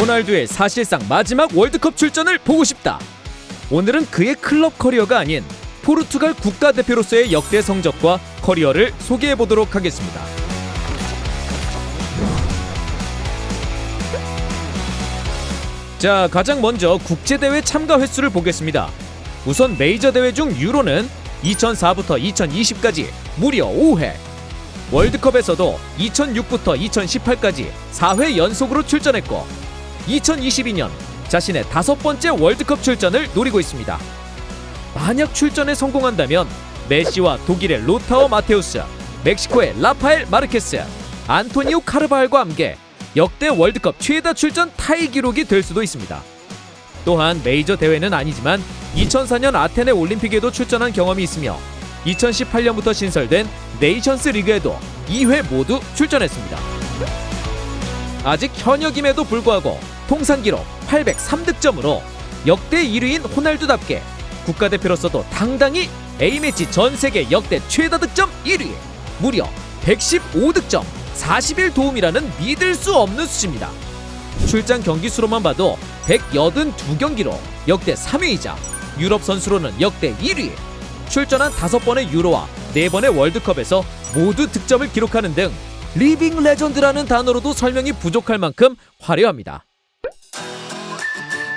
호날두의 사실상 마지막 월드컵 출전을 보고 싶다. 오늘은 그의 클럽 커리어가 아닌 포르투갈 국가대표로서의 역대 성적과 커리어를 소개해보도록 하겠습니다. 자, 가장 먼저 국제대회 참가 횟수를 보겠습니다. 우선 메이저 대회 중 유로는 2004부터 2020까지 무려 5회, 월드컵에서도 2006부터 2018까지 4회 연속으로 출전했고 2022년 자신의 5번째 월드컵 출전을 노리고 있습니다. 만약 출전에 성공한다면 메시와 독일의 로타어 마테우스, 멕시코의 라파엘 마르케스, 안토니오 카르바할과 함께 역대 월드컵 최다 출전 타이 기록이 될 수도 있습니다. 또한 메이저 대회는 아니지만 2004년 아테네 올림픽에도 출전한 경험이 있으며 2018년부터 신설된 네이션스 리그에도 2회 모두 출전했습니다. 아직 현역임에도 불구하고 통산 기록 803득점으로 역대 1위인 호날두답게 국가대표로서도 당당히 A매치 전세계 역대 최다 득점 1위, 무려 115득점, 41도움이라는 믿을 수 없는 수치입니다. 출장 경기 수로만 봐도 182경기로 역대 3위이자 유럽 선수로는 역대 1위, 출전한 5번의 유로와 4번의 월드컵에서 모두 득점을 기록하는 등 리빙 레전드라는 단어로도 설명이 부족할 만큼 화려합니다.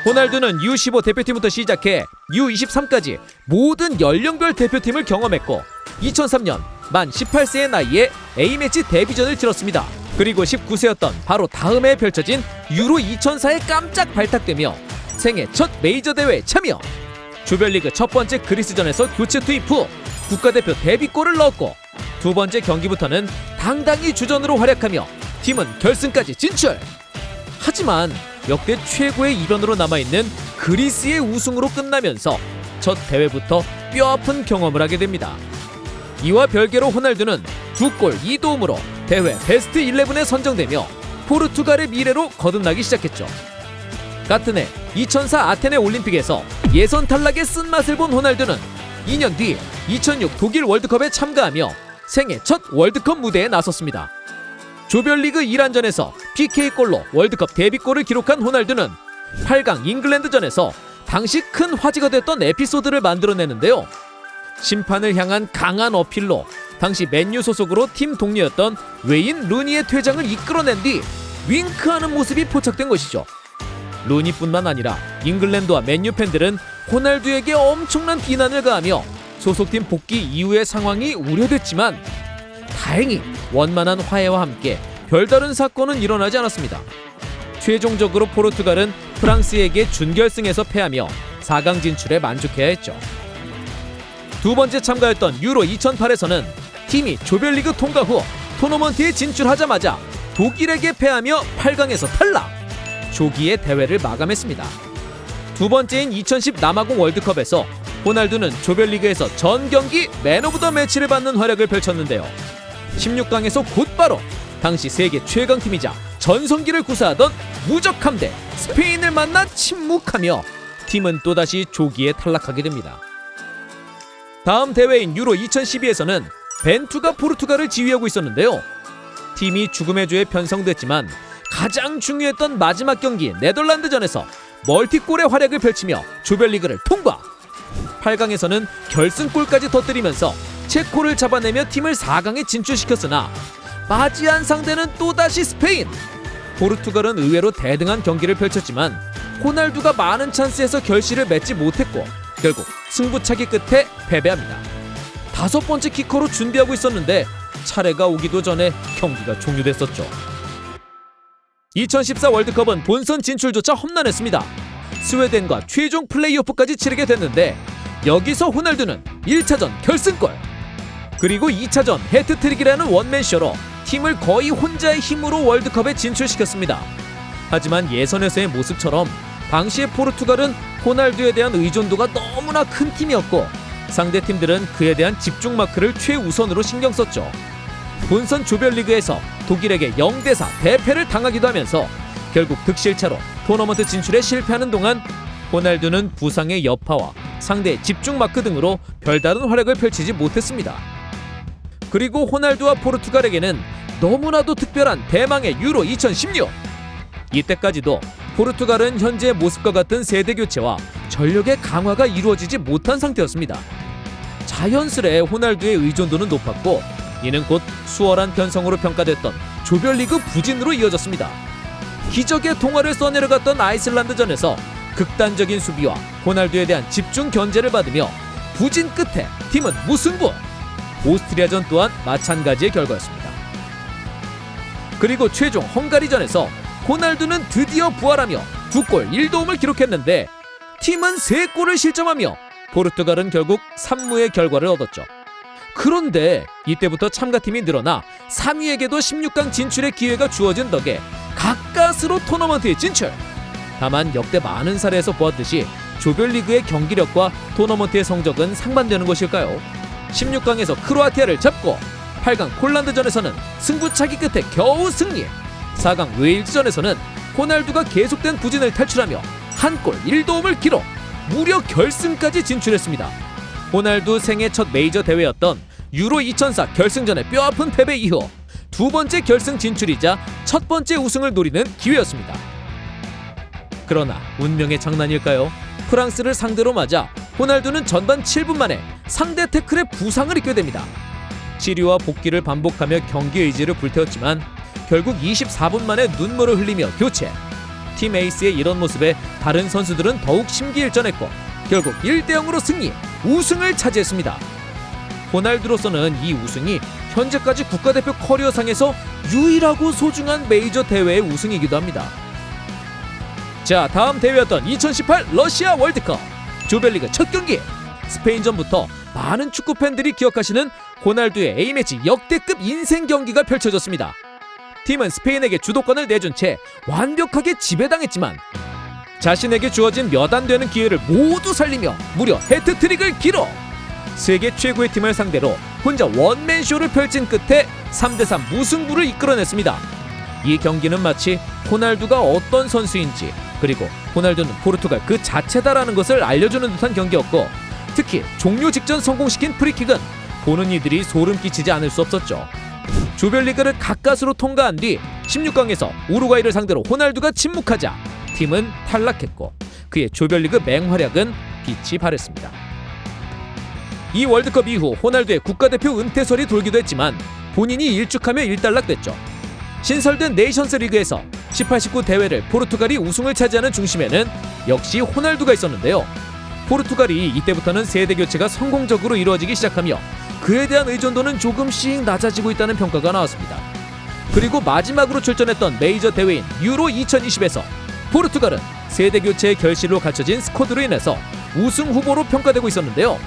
호날두는 U15 대표팀부터 시작해 U23까지 모든 연령별 대표팀을 경험했고 2003년 만 18세의 나이에 A매치 데뷔전을 치렀습니다. 그리고 19세였던 바로 다음 해에 펼쳐진 유로 2004에 깜짝 발탁되며 생애 첫 메이저 대회에 참여, 조별리그 첫 번째 그리스전에서 교체 투입 후 국가대표 데뷔골을 넣었고 두 번째 경기부터는 당당히 주전으로 활약하며 팀은 결승까지 진출! 하지만 역대 최고의 이변으로 남아있는 그리스의 우승으로 끝나면서 첫 대회부터 뼈아픈 경험을 하게 됩니다. 이와 별개로 호날두는 2골 2도움으로 대회 베스트 11에 선정되며 포르투갈의 미래로 거듭나기 시작했죠. 같은 해 2004 아테네 올림픽에서 예선 탈락의 쓴맛을 본 호날두는 2년 뒤 2006 독일 월드컵에 참가하며 생애 첫 월드컵 무대에 나섰습니다. 조별리그 1안전에서 PK골로 월드컵 데뷔골을 기록한 호날두는 8강 잉글랜드전에서 당시 큰 화제가 됐던 에피소드를 만들어내는데요. 심판을 향한 강한 어필로 당시 맨유 소속으로 팀 동료였던 웨인 루니의 퇴장을 이끌어낸 뒤 윙크하는 모습이 포착된 것이죠. 루니뿐만 아니라 잉글랜드와 맨유 팬들은 호날두에게 엄청난 비난을 가하며 소속팀 복귀 이후의 상황이 우려됐지만 다행히 원만한 화해와 함께 별다른 사건은 일어나지 않았습니다. 최종적으로 포르투갈은 프랑스에게 준결승에서 패하며 4강 진출에 만족해야 했죠. 두 번째 참가였던 유로 2008에서는 팀이 조별리그 통과 후 토너먼트에 진출하자마자 독일에게 패하며 8강에서 탈락! 조기에 대회를 마감했습니다. 두 번째인 2010 남아공 월드컵에서 호날두는 조별리그에서 전 경기 맨 오브 더 매치를 받는 활약을 펼쳤는데요. 16강에서 곧바로 당시 세계 최강팀이자 전성기를 구사하던 무적함대 스페인을 만나 침묵하며 팀은 또다시 조기에 탈락하게 됩니다. 다음 대회인 유로 2012에서는 벤투가 포르투갈을 지휘하고 있었는데요. 팀이 죽음의 조에 편성됐지만 가장 중요했던 마지막 경기 네덜란드전에서 멀티골의 활약을 펼치며 조별리그를 통과! 8강에서는 결승골까지 터뜨리면서 체코를 잡아내며 팀을 4강에 진출시켰으나 맞이한 상대는 또다시 스페인! 포르투갈은 의외로 대등한 경기를 펼쳤지만 호날두가 많은 찬스에서 결실을 맺지 못했고 결국 승부차기 끝에 패배합니다. 5번째 키커로 준비하고 있었는데 차례가 오기도 전에 경기가 종료됐었죠. 2014 월드컵은 본선 진출조차 험난했습니다. 스웨덴과 최종 플레이오프까지 치르게 됐는데 여기서 호날두는 1차전 결승골! 그리고 2차전 해트트릭이라는 원맨쇼로 팀을 거의 혼자의 힘으로 월드컵에 진출시켰습니다. 하지만 예선에서의 모습처럼 당시의 포르투갈은 호날두에 대한 의존도가 너무나 큰 팀이었고 상대팀들은 그에 대한 집중 마크를 최우선으로 신경 썼죠. 본선 조별리그에서 독일에게 0대4 대패를 당하기도 하면서 결국 득실차로 토너먼트 진출에 실패하는 동안 호날두는 부상의 여파와 상대의 집중 마크 등으로 별다른 활약을 펼치지 못했습니다. 그리고 호날두와 포르투갈에게는 너무나도 특별한 대망의 유로 2016! 이때까지도 포르투갈은 현재 모습과 같은 세대 교체와 전력의 강화가 이루어지지 못한 상태였습니다. 자연스레 호날두의 의존도는 높았고 이는 곧 수월한 편성으로 평가됐던 조별리그 부진으로 이어졌습니다. 기적의 동화를 써내려갔던 아이슬란드전에서 극단적인 수비와 호날두에 대한 집중 견제를 받으며 부진 끝에 팀은 무승부. 오스트리아전 또한 마찬가지의 결과였습니다. 그리고 최종 헝가리전에서 호날두는 드디어 부활하며 2골 1도움을 기록했는데 팀은 3골을 실점하며 포르투갈은 결국 3무의 결과를 얻었죠. 그런데 이때부터 참가팀이 늘어나 3위에게도 16강 진출의 기회가 주어진 덕에 가까스로 토너먼트에 진출. 다만 역대 많은 사례에서 보았듯이 조별리그의 경기력과 토너먼트의 성적은 상반되는 것일까요? 16강에서 크로아티아를 잡고 8강 폴란드전에서는 승부차기 끝에 겨우 승리. 4강 웨일즈전에서는 호날두가 계속된 부진을 탈출하며 1골 1도움을 기록. 무려 결승까지 진출했습니다. 호날두 생애 첫 메이저 대회였던 유로 2004 결승전의 뼈아픈 패배 이후 2번째 결승 진출이자 첫 번째 우승을 노리는 기회였습니다. 그러나 운명의 장난일까요? 프랑스를 상대로 맞아 호날두는 전반 7분 만에 상대 태클에 부상을 입게 됩니다. 치료와 복귀를 반복하며 경기 의지를 불태웠지만 결국 24분 만에 눈물을 흘리며 교체. 팀 에이스의 이런 모습에 다른 선수들은 더욱 심기일전했고 결국 1대0으로 승리, 우승을 차지했습니다. 호날두로서는 이 우승이 현재까지 국가대표 커리어상에서 유일하고 소중한 메이저 대회의 우승이기도 합니다. 자, 다음 대회였던 2018 러시아 월드컵 조별리그 첫 경기. 스페인전부터 많은 축구 팬들이 기억하시는 호날두의 A매치 역대급 인생 경기가 펼쳐졌습니다. 팀은 스페인에게 주도권을 내준 채 완벽하게 지배당했지만 자신에게 주어진 몇 안 되는 기회를 모두 살리며 무려 해트트릭을 기록! 세계 최고의 팀을 상대로 혼자 원맨쇼를 펼친 끝에 3대3 무승부를 이끌어냈습니다. 이 경기는 마치 호날두가 어떤 선수인지 그리고 호날두는 포르투갈 그 자체다라는 것을 알려주는 듯한 경기였고 특히 종료 직전 성공시킨 프리킥은 보는 이들이 소름 끼치지 않을 수 없었죠. 조별리그를 가까스로 통과한 뒤 16강에서 우루과이를 상대로 호날두가 침묵하자 팀은 탈락했고 그의 조별리그 맹활약은 빛이 발했습니다. 이 월드컵 이후 호날두의 국가대표 은퇴설이 돌기도 했지만 본인이 일축하며 일단락됐죠. 신설된 네이션스 리그에서 18, 19 대회를 포르투갈이 우승을 차지하는 중심에는 역시 호날두가 있었는데요. 포르투갈이 이때부터는 세대 교체가 성공적으로 이루어지기 시작하며 그에 대한 의존도는 조금씩 낮아지고 있다는 평가가 나왔습니다. 그리고 마지막으로 출전했던 메이저 대회인 유로 2020에서 포르투갈은 세대 교체의 결실로 갖춰진 스쿼드로 인해서 우승 후보로 평가되고 있었는데요.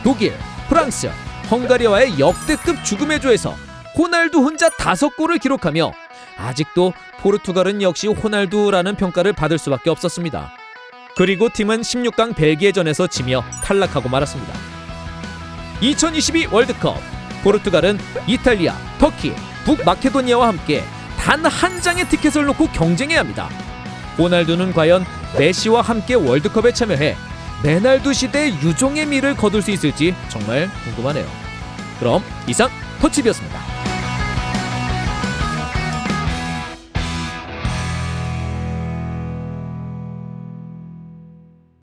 독일, 프랑스, 헝가리와의 역대급 죽음의 조에서 호날두 혼자 5골을 기록하며 아직도 포르투갈은 역시 호날두라는 평가를 받을 수밖에 없었습니다. 그리고 팀은 16강 벨기에전에서 지며 탈락하고 말았습니다. 2022 월드컵 포르투갈은 이탈리아, 터키, 북마케도니아와 함께 단 한 장의 티켓을 놓고 경쟁해야 합니다. 호날두는 과연 메시와 함께 월드컵에 참여해 메날두 시대의 유종의 미를 거둘 수 있을지 정말 궁금하네요. 그럼 이상 터치비였습니다.